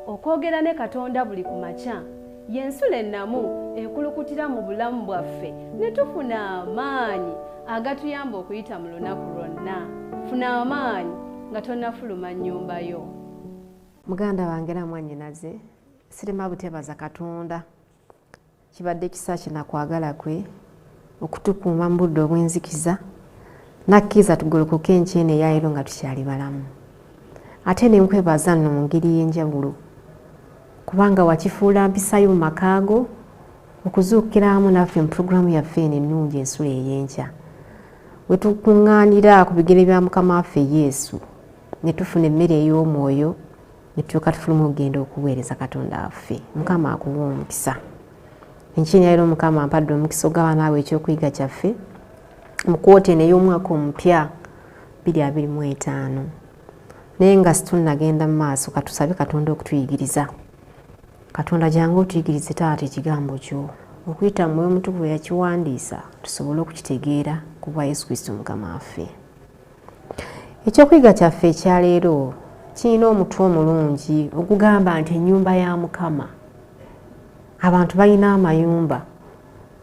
okwogera ne Katonda buli ku makya y'ensula ennamu ekulukutira mu bulamu bwaffe ne tufuna amaanyi agatuyamba okuyita mu lunaku lwonna. Funa amaanyi nga tonnafuluma nnyumba yo. Muganda wange na mwannyinaze, sirema butebaza Katonda. Kibadde kisa kinakwagala kwe okutukuuma mu budde obw'enzikiza nakkiza tugolokoke enkyene eyayiro nga tukyali balamu. Ate ne nkwebaza nno mu ngeri y'enjawulo kubanga wakifuula mpisayo mu makaago okuzuukira wamu naffe mu pulogulaamu yaffe eno ennungi ensula ey'enkya. We tukuŋŋaanira ku bigere bya Mukama waffe Yesu ne tufuna emmere ey'omwoyo ne tulyoka tufuluma okugenda okuweereza Katonda waffe. Mukama akuwa omukisa. Enkyeni ya leero Mukama ampadde omukisa ogaba naawe ekyokuyiga kyaffe mu kwote ey'omwaka omupya 2025. Naye nga situnnagenda mu maaso katusabe Katonda okutuyigiriza. Katonda jangu otuyigirize taata ekigambo kyo okuyita mu Mwoyo Mutukuvu yakiwandiisa tusobole okukitegeera ku bwa Yesu Kristo Mukama waffe. Ekyokuyiga kyaffe ekya leero kirina omutwe omulungi ogugamba nti ennyumba ya Mukama. Abantu balina amayumba,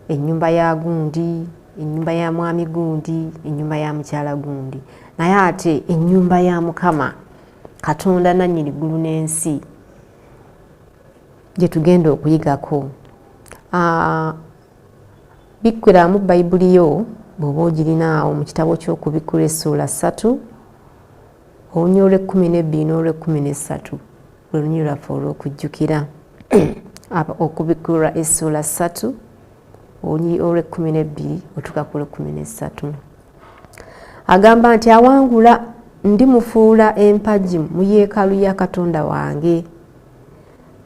ennyumba ya gundi, ennyumba ya mwami gundi, ennyumba ya mukyala gundi, naye ate ennyumba ya Mukama Katonda nannyini ggulu n'ensi gye tugenda okuyigako. Bikkira mu Bayibuli yo bw'oba ogirinaawo mu kitabo ky'Okubikkula essula 3 olunyiri olw'ekkumi n'olw'ekkumi n'essatu lwe lunyiri lwaffe olw'okujjukira. Okubikkula essula 3 olunyiri olw'ekkumi otuuka ku olw'ekkumi n'essatu. Agamba nti awangula ndimufuula empagi mu yeekaalu ya Katonda wange,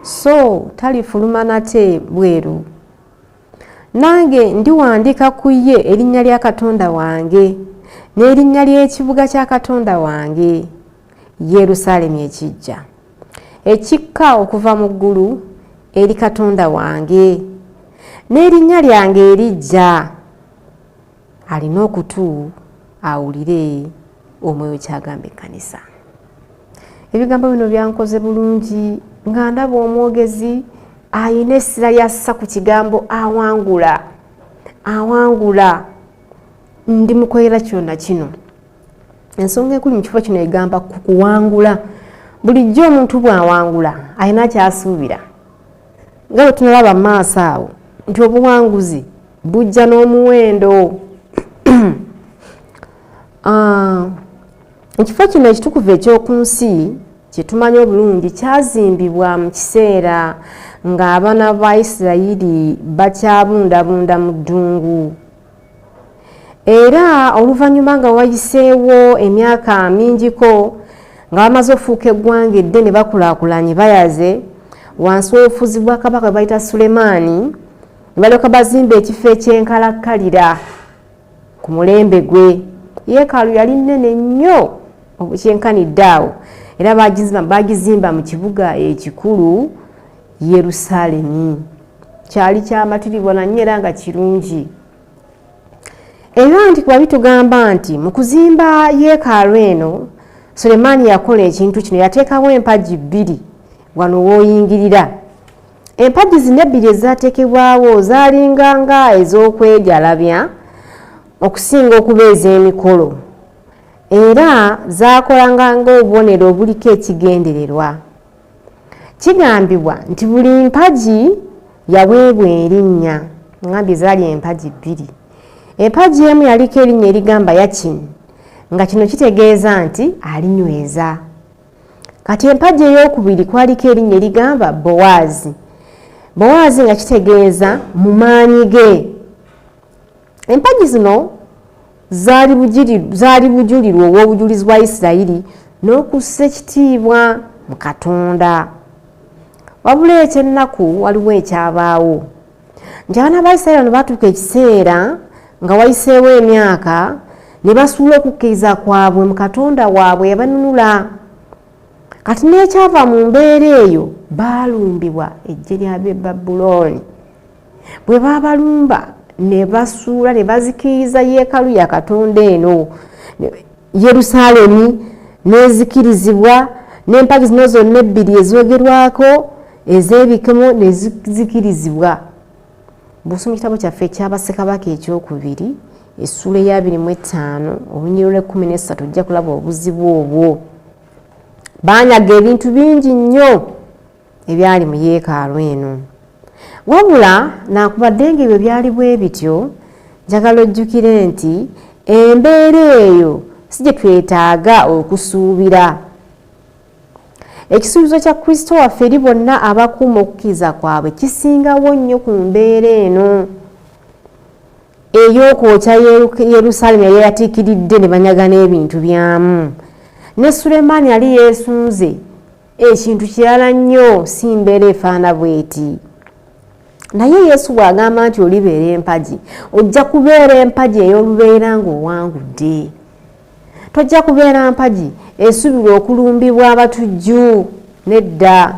so talifuluma nate bweru. Nange ndiwandiika ku ye erinnya lya Katonda wange n'erinnya ly'ekibuga kya Katonda wange, Yerusaalemi ekijja, ekikka okuva mu ggulu eri Katonda wange, n'erinnya lyange erijja. Alina okutu awulire Omwoyo kyagamba ekkanisa. Ebigambo bino byankoze bulungi nga ndaba omwogezi ayina essira lyassa ku kigambo awangula. Awangula ndi mukolera kyonna kino. Ensonga ekuli mu kifo kino egamba ku kuwangula. Bulijjo omuntu bw'awangula ayina kyasuubira. Nga bwe tunalaba mu maaso awo nti obuwanguzi bujja n'omuwendo. Ekifo kino ekitukuvu ekyoku nsi kye tumanyi obulungi kyazimbibwa mu kiseera ng'abaana ba Isirayiri bakyabundabunda mu ddungu. Era oluvannyuma nga wayiseewo emyaka mingiko nga bamaze ofuuka eggwanga eddene bakulaakulanye bayaze wansi w'obufuzi bwa kabaka bayita Sulemaani, ne balyoka bazimba ekifo ekyenkalakkalira ku mulembe gwe. Yeekaalu yali nnene nnyo obukyenkanidde awo, era bagizimba mu kibuga ekikulu Yerusaalemi. Kyali kyamatirirwa nannyo era nga kirungi. Era nti kuba bitugamba nti mu kuzimba yeekaalu eno Sulemaani yakola ekintu kino, yateekawo empagi 2 wano w'oyingirira. Empagi zino 2 ezaateekebwawo zaalinganga ez'okwejalabya okusinga okubeeza emikolo, era zaakolanga ng'obubonero obuliko ekigendererwa. Kigambibwa nti buli mpagi yaweebwa erinnya, ngambye zaali empagi 2. Empagi emu yaliko erinnya erigamba Yakini, nga kino kitegeeza nti alinyweza. Kati empagi ey'okubiri kwaliko erinnya erigamba Bowaazi. Bowaazi nga kitegeeza mu maanyi ge. Empagi zino zaali bujulirwa obw'obujulizi bwa Isirayiri n'okussa ekitiibwa mu Katonda. Wabula ekyennaku waliwo ekyabaawo nti abaana ba Isirayiri bano baatuuka ekiseera nga wayiseewo emyaka ne basuula okukkiriza kwabwe mu Katonda waabwe yabanunula. Kati n'ekyava mu mbeera eyo baalumbibwa eggye ly'ab'e Babulooni. Bwe baabalumba ne basuula ne bazikiriza yeekaalu ya Katonda eno Yerusaalemi, n'ezikirizibwa n'empagi zino zonna ebbiri ezoogerwako ez'ebikemo ne zikirizibwa. Bw'osoma ekitabo kyaffe ekya Ssekabaka ekyokubiri essula eya 25 olunyiriro 13 ojja kulaba obuzibu obwo. Baanyaga ebintu bingi nnyo ebyali mu yeekaalu eno. Wabula nakubadde nga ebyo byali bwe bityo, njagala ojjukire nti embeera eyo si gye twetaaga okusuubira. Ekisuubizo kya Kristo waffe eri bonna abakuuma okukkiriza kwabwe kisingawo nnyo ku mbeera eno ey'okwokya Yerusaalemi yali yatiikiridde ne banyaga n'ebintu byamu. Ne Sulemaani yali yeesunze ekintu kirala nnyo, si mbeera efaana bw'eti. Naye Yesu bw'agamba nti olibeera empagi, ojja kubeera empagi ey'olubeera ng'owangudde. Tojja kubeera mpagi esubirwa okulumbibwa abatujju, nedda.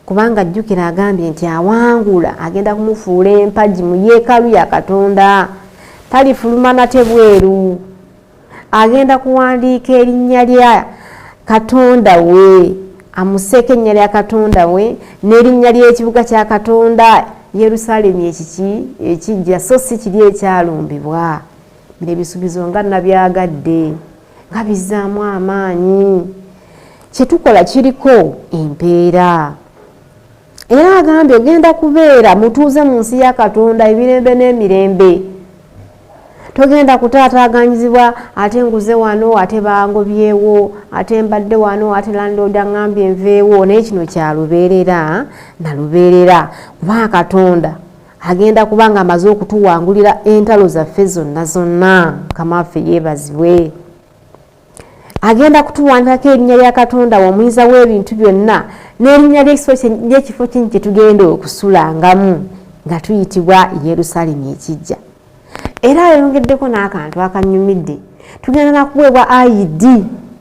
Kubanga ajjukira agambye nti awangula agenda kumufuula empagi mu yeekaalu ya Katonda. Talifuluma nate bweru. Agenda kuwandiika erinnya lya Katonda we, amuseeko erinnya lya Katonda we n'erinnya ly'ekibuga kya Katonda, Yerusaalemi ekijja, so si kiri ekyalumbibwa. Bino ebisuubizo nga nabyagadde nga bizzaamu amaanyi. Kye tukola kiriko empeera. Era agambye ogenda kubeera mutuuze mu nsi ya Katonda emirembe n'emirembe. Togenda kutaataaganyizibwa ate nguze wano ate bangobyewo ate mbadde wano ate landlord aŋŋambye nveewo. Naye kino kya lubeerera na lubeerera, kubanga Katonda agenda kubanga amaze okutuwangulira entalo zaffe zonna zonna. Mukama waffe yeebazibwe. Agenda kutuwandiikako erinnya lya Katonda omuyinza w'ebintu byonna n'erinnya ly'ekifo kye kye tugenda okusulangamu nga tuyitibwa Yerusaalemi ekijja. Era ayongeddeko n'akantu akanyumidde. Tugenda nakuweebwa ID,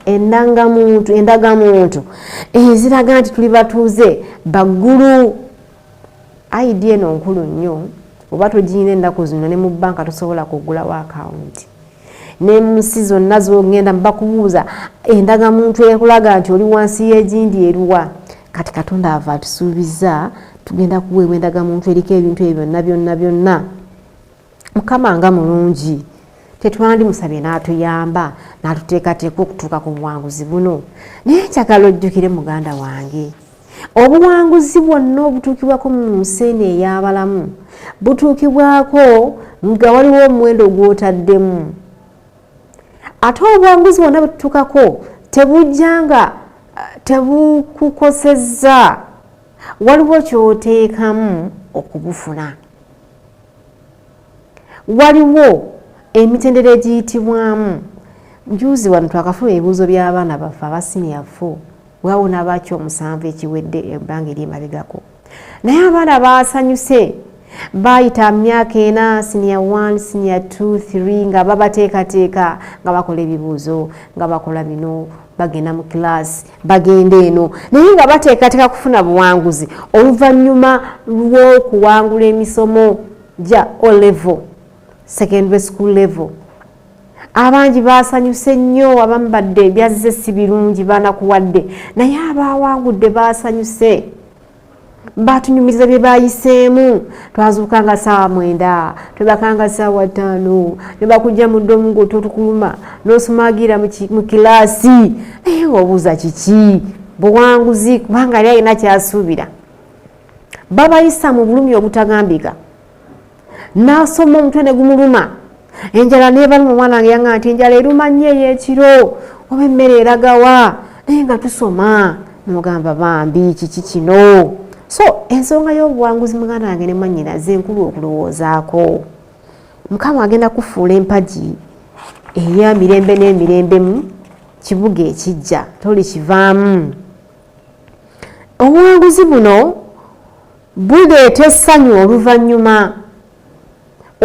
endagamuntu eziraga nti tuli batuuze baggulu. ID eno nkulu nnyo. Oba togiyina ennaku zino ne mu bbanka tosobola kugulawo akawunti. Ne mu nsi zonna z'ogenda bakubuuza endagamuntu ekulaga nti oli wansi y'egindi eruwa. Kati Katonda ava atusuubiza tugenda kuweebwa endagamuntu eriko ebintu ebyo byonna. Mukama nga mulungi, tetwandimusabye n'atuyamba n'atuteekateeka okutuuka ku buwanguzi buno. Naye njagala ojjukire muganda wange, obuwanguzi bwonna obutuukibwako mu nsi eno ey'abalamu butuukibwako nga waliwo omuwendo gw'otaddemu. Ate obuwanguzi bwonna bututukako tebujja nga tebukukosezza, waliwo ky'oteekamu okubufuna. Waliwo emitendera egiyitibwamu. Njuuzi wano twakafuna ebibuuzo by'abaana baffe abasiniya 4 wawona baki 7 ekiwedde ebbanga ery'emabegako. Naye abaana baasanyuse bayita myaka 4, siniya 1, siniya 2, 3 nga babateekateeka nga bakola ebibuuzo nga bakola bino, bagenda mu kilaasi bagenda eno, naye nga bateekateeka kufuna buwanguzi oluvannyuma lw'okuwangula emisomo gya O level, secondary school level. Abangi baasanyuse nnyo, abamu badde byazze si birungi banakuwadde, naye abawangudde baasanyuse. Batunyumiriza bye bayiseemu. Twazuukanga ssaawa 9, twebakanga ssaawa 5, ne bakujja mu ddomu ng'ototukuluma n'osumaagira mu kilaasi. Naye ng'obuuza kiki? Buwanguzi, kubanga yali alina kyasuubira. Babayisa mu bulumi obutagambika. N'asoma omutwe ne gumuluma. Enjala neebaluma omwana wange yaŋŋamba nti enjala eruma nnyo ey'ekiro, oba emmere eragawa? Naye nga tusoma n'ogamba bambi kiki kino? So ensonga y'obuwanguzi muganda wange ne mwannyinaze enkulu okulowoozaako. Mukama agenda kufuula empagi eya mirembe n'emirembe mu kibuga ekijja, tolikivaamu. Obuwanguzi buno buleeta essanyu oluvannyuma.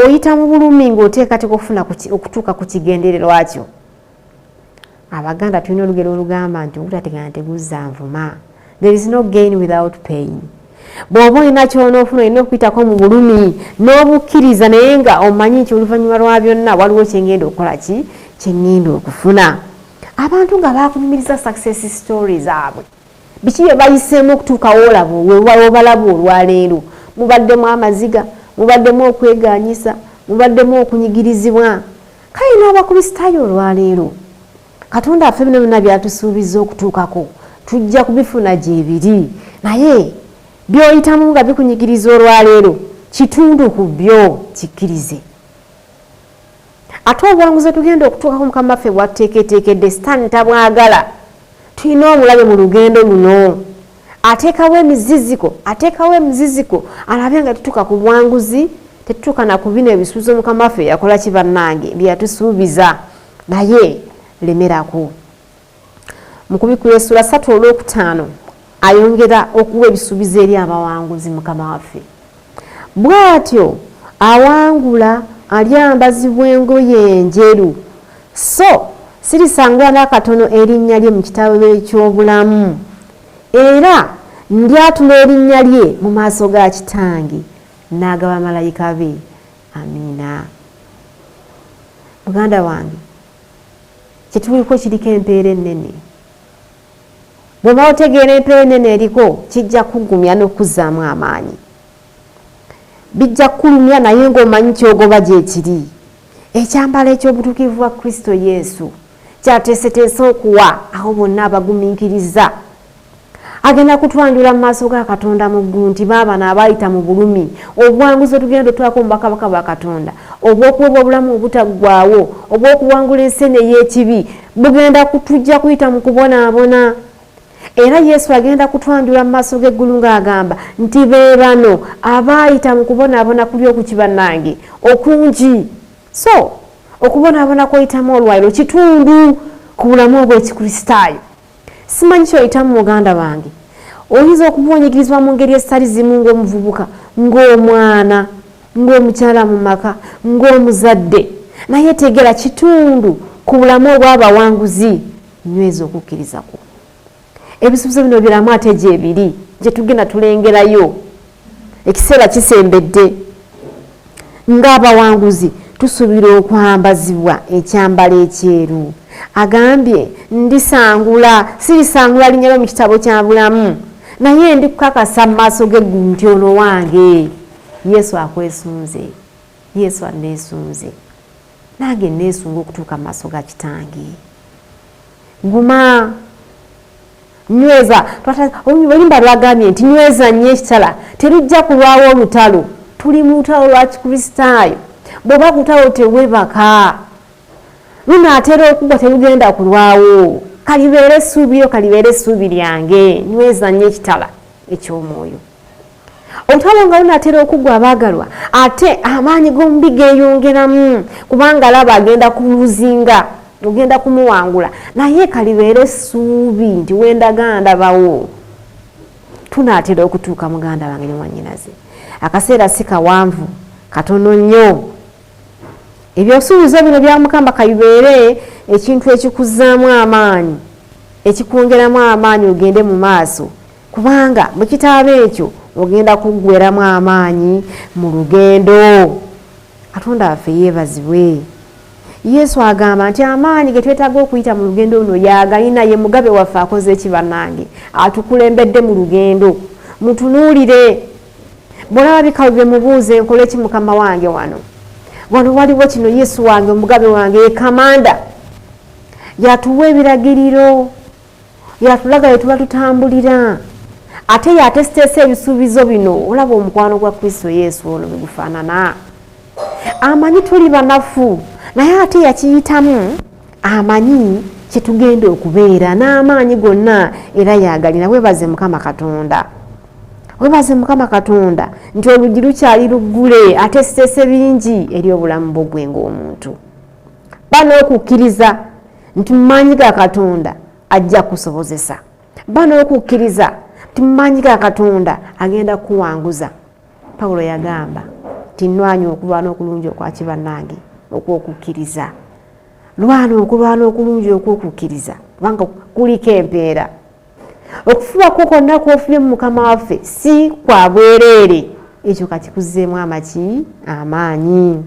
Oyita mu bulumi ng'oteekateeka okufuna okutuuka ku kigendererwa kyo. Abaganda tulina olugero olugamba nti ogutategana teguzza nvuma. There is no gain without pain. Bw'oba olina ky'onoofuna olina okuyitako mu bulumi n'obukkiriza, naye nga omanyi nti oluvannyuma lwa byonna waliwo kyengenda okukola ki? Kyengenda okufuna. abantu nga bakunyumiriza success stories zaabwe biki bye bayiseemu okutuukawo olabo webalaba olwaleero mubaddemu amaziga mubaddemu okweganyisa mubaddemu okunyigirizibwa kale n'abakristaayo olwaleero Katonda affe bino byonna byatusuubiza okutuukako tujja kubifuna gyebiri naye byoyitamu nga bikunyigiriza olwaleero kitundu ku byo kikkirize ate obuwanguzi tugenda okutuukako Mukama waffe bwatuteeketeekedde sitaani tabwagala tulina omulabe mu lugendo luno ateekawo emiziziko alabe nga tutuuka ku buwanguzi tetutuuka na ku bino ebisuubizo Mukama waffe yakola kibannange byeyatusuubiza naye lemerako mu kubikula essula 3:5 ayongera okuwa ebisuubizo eri abawanguzi Mukama waffe bw'atyo awangula alyambazibwa engoye enjeru so sirisangula n'akatono erinnya lye mu kitabo eky'obulamu era ndyatula erinnya lye mu maaso ga kitange n'agaba malayika be amiina muganda wange kituliko kiriko empeera ennene bw'oba otegeera empeera ennene eriko kijja kugumya n'okuzzaamu amaanyi bijja kulumya naye ng'omanyi kyogoba gyekiri ekyambalo eky'obutuukirivu bwa Kristo Yesu kyateeseteese okuwa aho bonna abagumiikiriza agenda kutwanjula mu maaso ga Katonda mu ggulu nti baabano abayita mu bulumi obuwanguzi otugenda otwako mu bakabaka ba Katonda obw'okuweebwa obulamu obutaggwaawo obw'okuwangula ensene y'ekibi bugenda kutujja kuyita mu kubonaabona era Yesu agenda kutwanjula mu maaso g'eggulu ng'agamba nti be bano abayita mu kubonaabona kuli okukibannange okungi so okubonaabona kw'oyitamu olwaliro kitundu ku bulamu obw'ekikristaayo simanyi ky'oyitamu muganda wange oyinza okuba onyigirizibwa mu ngeri ezitali zimu ng'omuvubuka ng'omwana ng'omukyala mu maka ng'omuzadde naye tegera kitundu ku bulamu obw'abawanguzi nyweza okukkirizako ebisuubizo bino biramu ate gyebiri gye tugenda tulengerayo ekiseera kisembedde ng'abawanguzi tusuubira okwambazibwa ekyambalo ekyeru agambye ndisangula sirisangula linnya lyo mu kitabo kya bulamu naye ndikukakasa mu maaso g'eggulu nti ono wange Yesu akwesunze Yesu aneesunze nange neesunga okutuuka mu maaso ga kitange nguma nyweza olimba lwagambye nti nyweza nnyo ekitala terujja kulwawo olutalo tuli mu lutalo lwa kikristaayo bw'oba ku lutalo tewebaka lunaatera okugwa terugenda kulwawo kalibeere essuubi lyange nyweza nnyo ekitala eky'omwoyo olutalo nga lunaatera okugwa abaagalwa ate amaanyi g'omubi geeyongeramu kubanga laba agenda kuluzinga ogenda kumuwangula naye kalibeere essuubi nti wendaganda ndabawo tunaatera okutuuka muganda wange ne mwannyinaze akaseera si kawanvu katono nnyo ebyosuubizo bino bya Mukama kabibeere ekintu ekikuzzaamu amaanyi ekikwongeramu amaanyi ogende mu maaso kubanga mu kitabo ekyo ogenda kuggweramu amaanyi mu lugendo Katonda waffe yeebazibwe Yesu agamba nti amaanyi ge twetaaga okuyita mu lugendo luno yagalina ye mugabe waffe akoze ekibannange atukulembedde mu lugendo mutunuulire bw'olaba bikawe mubuuze nkole ki Mukama wange wano waliwo kino Yesu wange omugabe wange ye kamanda yatuwa ebiragiriro yatulaga bye tuba tutambulira ate yatesiteesa ebisuubizo bino olaba omukwano gwa Kristo Yesu ono bwe gufaanana amanyi tuli banafu naye ate yakiyitamu amanyi kyetugenda okubeera n'amaanyi gonna era yagalina weebaze Mukama Katonda weebaze Mukama Katonda nti oluggi lukyali luggule ate siteese bingi eri obulamu bwo gwe ng'omuntu bano okukkiriza nti mu maanyi ga Katonda ajja kusobozesa bano okukkiriza nti mu maanyi ga Katonda agenda kuwanguza Pawulo yagamba nti nnwanya okulwana okulungi okwa kibannange okwokukkiriza lwana okulwana okulungi okwokukkiriza kubanga kuliko empeera okufubako kwonna kwofubye mu Mukama waffe si kwa bwereere ekyo kakikuzzeemu amaanyi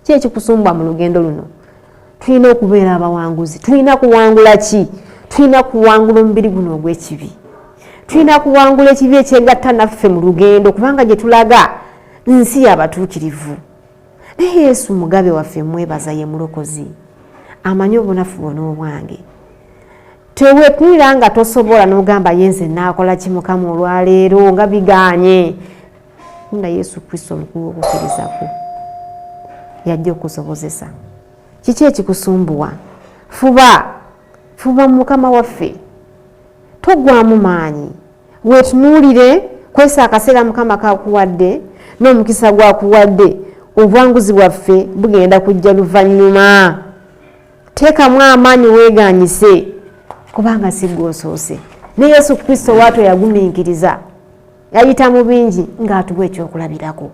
ki ekikusumbwa mu lugendo luno tulina okubeera abawanguzi. Tulina kuwangula ki? Tulina kuwangula omubiri guno ogw'ekibi. Tulina kuwangula ekibi ekyegatta naffe mu lugendo, kubanga gye tulaga nsi y'abatuukirivu. Naye Yesu mugabe waffe, mwebaza, ye mulokozi, amanyi obunafu bwonna obwange. Teweetunira nga tosobola n'ogamba yenze naakola ki Mukama olwaleero nga bigaanye. Nga Yesu Kristo omukulu w'okukkiriza yajja okusobozesa. Kiki ekikusumbuwa? Fuba mu Mukama waffe, togwamu maanyi. Weetunuulire kwesa akaseera Mukama kakuwadde n'omukisa gwakuwadde, obuwanguzi bwaffe bugenda kujja luvannyuma. Teekamu amaanyi weeganyise, kubanga si gw'osoose. Ne Yesu Kristo waatwo yagumiikiriza, yayita mu bingi ng'atuwa ekyokulabirako.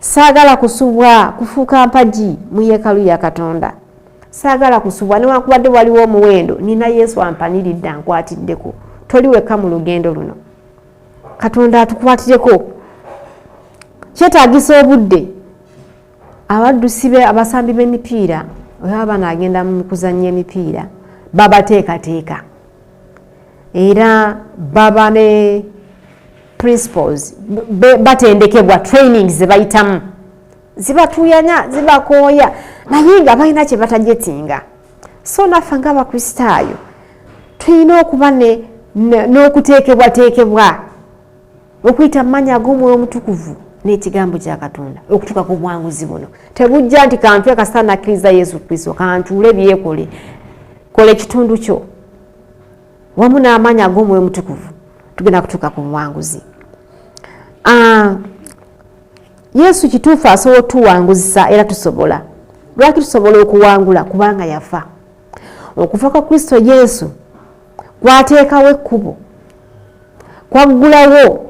Saagala kusubwa kufuuka mpagi mu yeekaalu ya Katonda. Saagala kusubwa newankubadde waliwo omuwendo, nina Yesu ampaniridde ankwatiddeko. Toli wekka mu lugendo luno, Katonda atukwatireko. Kyetaagisa obudde. Abaddusi be, abasambi b'emipiira oba abaana agenda mu kuzannya emipiira babateekateeka, era baba ne principles, batendekebwa trainings ze bayitamu, zibatuyanya, zibakooya, naye nga balina kye batajetinga. So naffe ng'Abakristaayo tulina okuba n'okuteekebwateekebwa, okuyita mu mannya ag'Omwoyo Omutukuvu n'ekigambo kya Katonda okutuuka ku buwanguzi buno. Tebujja nti kantwe kasita nakkiriza Yesu Kristo kantuule byekole. Kola ekitundu kyo wamu n'amaanyi ag'Omwoyo Omutukuvu, tugenda kutuuka ku buwanguzi. Yesu kituufu asobola otuwanguzisa era tusobola. Lwaki tusobola okuwangula? Kubanga yafa. Okufa kwa Kristo Yesu kwateekawo ekkubo, kwaggulawo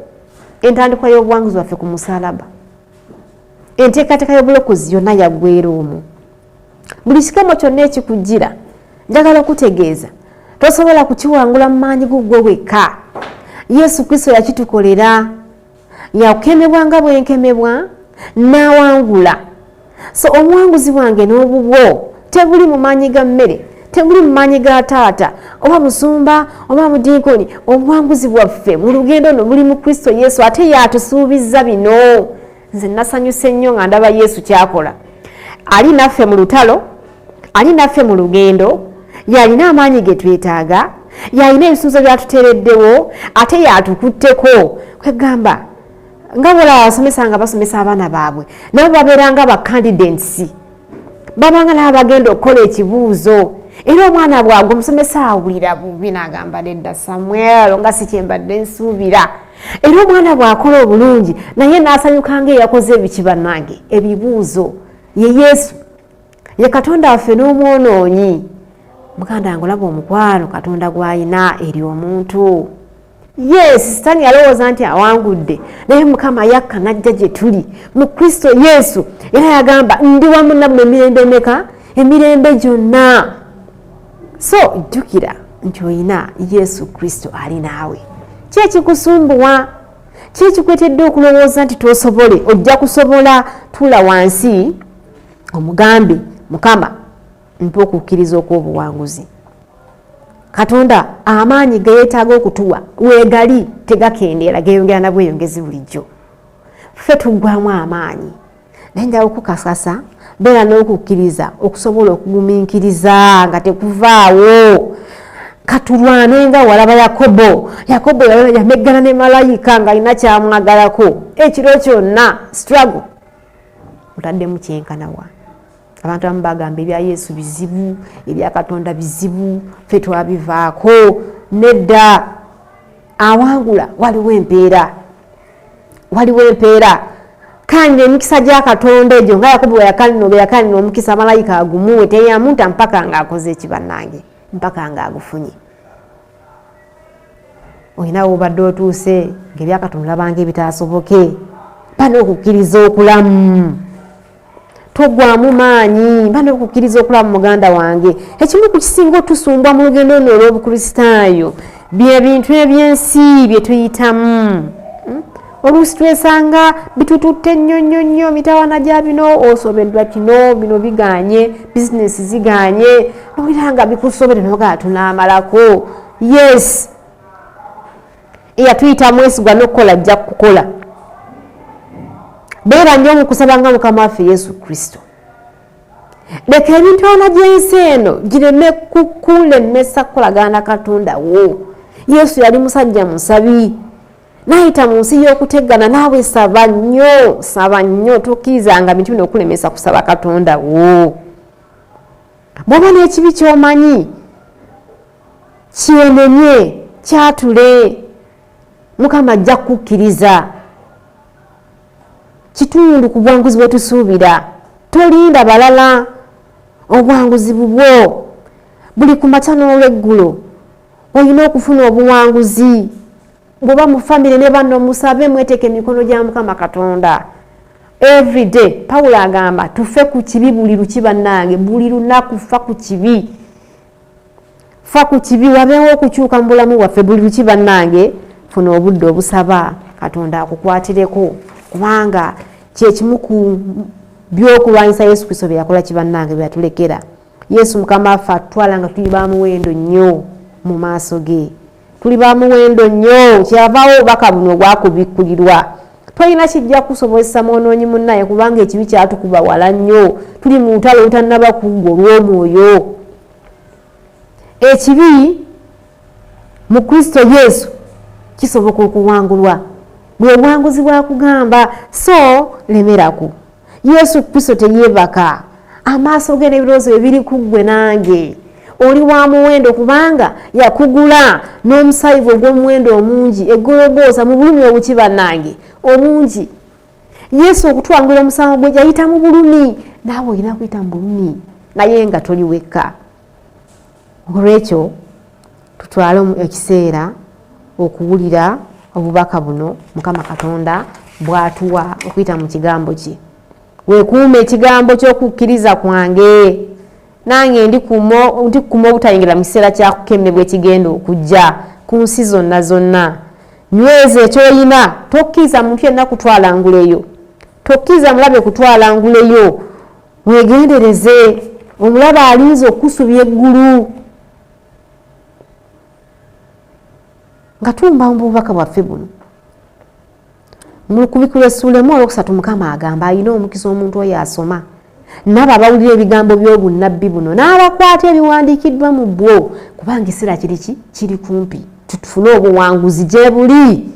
entandikwa y'obuwanguzi waffe ku musalaba. Enteekateeka y'obulokozi yonna yaggweera omwo. Buli kikemo kyonna ekikujjira, njagala okutegeeza, tosobola kukiwangula mu maanyi gugwe wekka. Yesu Kristo yakitukolera, yakemebwa nga bwenkemebwa n'awangula. So obuwanguzi bwange n'obubwo tebuli mu maanyi ga mmere, tebuli mu maanyi ga taata oba musumba oba mudiikoni. Obuwanguzi bwaffe mu lugendo luno buli mu Kristo Yesu, ate yatusuubizza bino. Nze nasanyuse nnyo nga ndaba Yesu kyakola. Ali naffe mu lutalo, ali naffe mu lugendo, yalina amaanyi ge twetaaga, yalina ebisuubizo byatuteereddewo, ate yatukutteko. Kwegamba nga bw'olaba abasomesa nga basomesa abaana baabwe, nabo babeera nga bacandidates, babanga nabo bagenda okukola ekibuuzo. Era omwana bwagwe omusomesa awulira bubi n'agamba nedda Samuel nga si kyembadde nsuubira. Era omwana bw'akola obulungi naye n'asanyuka ng'eyakoze ebiki bannange ebibuuzo. Ye Yesu, ye Katonda waffe n'omwonoonyi. Muganda wange olaba omukwano Katonda gw'alina eri omuntu. Yes, Sitaani yalowooza nti awangudde, naye Mukama yakka n'ajja gye tuli mu Kristo Yesu, era yagamba ndi wamu nammwe emirembe emeka? Emirembe gyonna. So jjukira nti olina Yesu Kristo ali naawe. Ki ekikusumbuwa? Ki ekikwetedde okulowooza nti tosobole? Ojja kusobola. Tuula wansi omugambe, Mukama mpa okukkiriza okw'obuwanguzi. Katonda amaanyi ge yeetaaga okutuwa weegali tegakendeera, geeyongera na bweyongezi bulijjo. Ffe tuggwamu amaanyi. Naye njagala okukakasa beera n'okukkiriza okusobola okugumiikiriza nga tekuvaawo. Katulwane nga walaba Yakobo. Yakobo yameggana ne malayika ng'alina kyamwagalako. Ekiro kyonna struggle mutaddemu kyenkanawa. Abantu abamu bagamba ebya Yesu bizibu, ebya Katonda bizibu, ffe twabivaako. Nedda, awangula waliwo empeera. Waliwo empeera. Kandi emikisa gya Katonda egyo nga Yakobo yakalina omukisa malayika agumuwe, teyamunta mpaka ng'akoze ekibannange, mpaka ng'agufunye. Olina obadde otuuse ng'ebya Katonda olabanga ebitaasoboke. Bana okukkiriza okulamu. Togwamu maanyi, bana okukkiriza okulamu muganda wange. Ekimu ku kisinga otusumbwa mu lugendo luno olw'Obukristaayo bye bintu eby'ensi bye tuyitamu. oluusi twesanga bitututte nnyo mitawana gya bino osobeddwa kino bino biganye bizinesi ziganye nowulira nga bikusobere nogaa tunaamalako. Yes, eyatuyita mwesigwa n'okukola ajja kukola. Beera nnyo mu kusaba nga Mukama waffe Yesu Kristo. Leka ebintawana gy'ensi eno gireme kukulemesa kukolagana Katonda wo. Yesu yali musajja musabi. Nayita mu nsi y'okutegana naawe saba nnyo tokkirizanga bintu bino okulemesa kusaba Katonda wo. Bw'oba n'ekibi ky'omanyi kyenenye kyatule, Mukama ajja kukkiriza. Kitundu ku bwanguzi bwe tusuubira. Tolinda balala, obwanguzi bubwo buli ku makya n'olweggulo. Olina okufuna obuwanguzi. Bw'oba mu famire ne banno musabe mweteke emikono gya Mukama Katonda. Every day, Pawulo agamba tufe ku kibi buli luki bannange, buli lunaku fa ku kibi. Fa ku kibi wabeewo okukyuka mu bulamu bwaffe buli luki bannange, funa obudde obusaba Katonda akukwatireko, kubanga kyekimu ku byokulwanyisa Yesu Kristo bye yakola kibannange bye yatulekera. Yesu Mukama waffe atwala nga tuli ba muwendo nnyo mu maaso ge. Tuli ba muwendo nnyo, kyavaawo obubaka buno obwakubikkulirwa. Tolina kijja kusobozesa mwonoonyi munnaye kubanga ekibi kyatukuba wala nnyo. Tuli mu lutalo olutannaba kuggwa olw'omwoyo. Ekibi mu Kristo Yesu kisoboka okuwangulwa. Bwe bwanguzi bwakugamba, so lemerako. Yesu Kristo teyeebaka. Amaaso ge n'ebirowoozo bye biri ku ggwe nange. Oli wa muwendo kubanga yakugula n'omusaayi gwe ogw'omuwendo omungi, eggologoosa mu bulumi obuki bannange omungi. Yesu okutwangula omusango gwe yayita mu bulumi, naawe olina kuyita mu bulumi naye nga toli wekka. Olwekyo tutwale ekiseera okuwulira obubaka buno Mukama Katonda bw'atuwa okuyita mu kigambo kye. Weekuume ekigambo ky'okukkiriza kwange. Nange ndikuma obutayingira mu kiseera kyakukemebwa ekigenda okujja ku nsi zonna. Nyweza ekyoyina, tokkiriza muntu yenna kutwala nguleyo. Tokkiriza mulabe kutwala nguleyo. Weegendereze, omulaba alinza okusubya eggulu. Nga tumba mu bubaka bwaffe buno. Mu kubikula essuula emu olwokusatu Mukama agamba alina omukisa omuntu oyo asoma. Nabo abawulira ebigambo by'obunnabbi buno n'abakwata ebiwandiikiddwa mu bwo, kubanga ekiseera kiri kumpi. Tutufune obuwanguzi gye buli.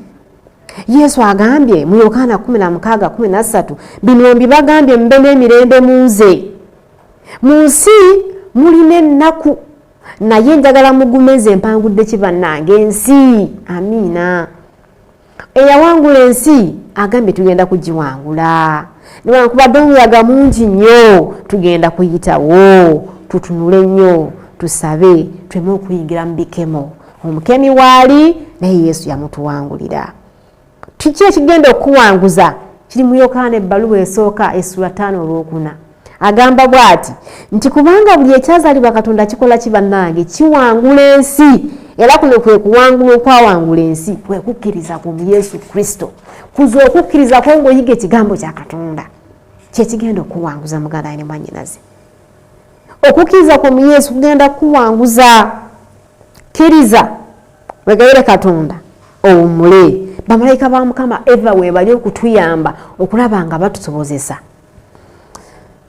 Yesu agambye mu Yokaana 16:13 bino mbibagambye mube n'emirembe mu nze. Mu nsi mulina ennaku, naye njagala mugumeze empangudde kibannange ensi. Amiina. Eyawangula ensi agambye tugenda kugiwangula. Newankubadde omuyaga mungi nnyo tugenda kuyitawo. Tutunule nnyo, tusabe, tuleme okuyingira mu bikemo. Omukemi waali naye Yesu yamutuwangulira. Kiki ekigenda okuwanguza? Kiri mu Yokaana ebbaluwa esooka essula 5:4. Agamba bw'ati nti kubanga buli ekyazaalibwa Katonda kikola kibannange kiwangula ensi. Era kuno kwe kuwangula okwawangula ensi kwe kukkiriza ku Yesu Kristo. Kuza okukkiriza ko ng'oyiga ekigambo kya Katonda kyekigenda okuwanguza muganda ne mwannyinaze. Okukkiriza ku Yesu kugenda kuwanguza. Kkiriza wegayire Katonda owummule. Bamalayika ba Mukama eva we bali okutuyamba okulaba nga batusobozesa.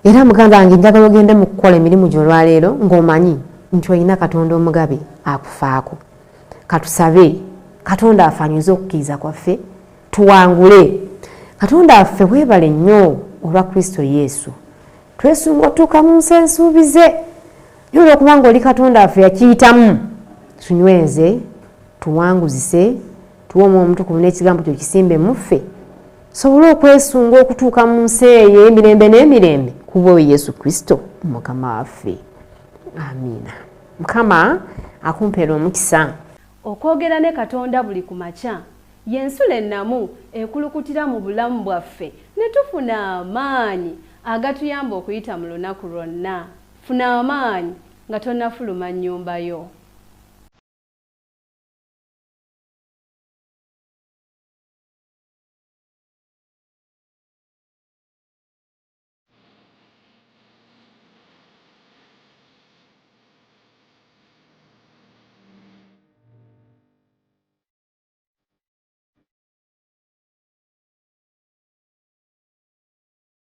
Era muganda wange njagala ogende mu kukola emirimu gy'olwaleero ng'omanyi nti olina Katonda omugabe akufaako. Katusabe Katonda afaanyize okukkiriza kwaffe tuwangule. Katonda affe weebale nnyo olwa Kristo Yesu. Twesunga otuuka mu nsi ensuubize. Yolwa okubanga oli Katonda affe yakiyitamu. Tunyweze, tuwanguzise, tuwome omutukuvu n'ekigambo kyo kisimbe muffe. Sobole okwesunga okutuuka mu nsi eyo emirembe n'emirembe kuba Yesu Kristo Mukama waffe. Amiina. Mukama akumpeera omukisa. Okwogera ne Katonda buli ku makya y'ensula ennamu ekulukutira mu bulamu bwaffe ne tufuna amaanyi agatuyamba okuyita mu lunaku lwonna. Funa amaanyi nga tonnafuluma nnyumba yo.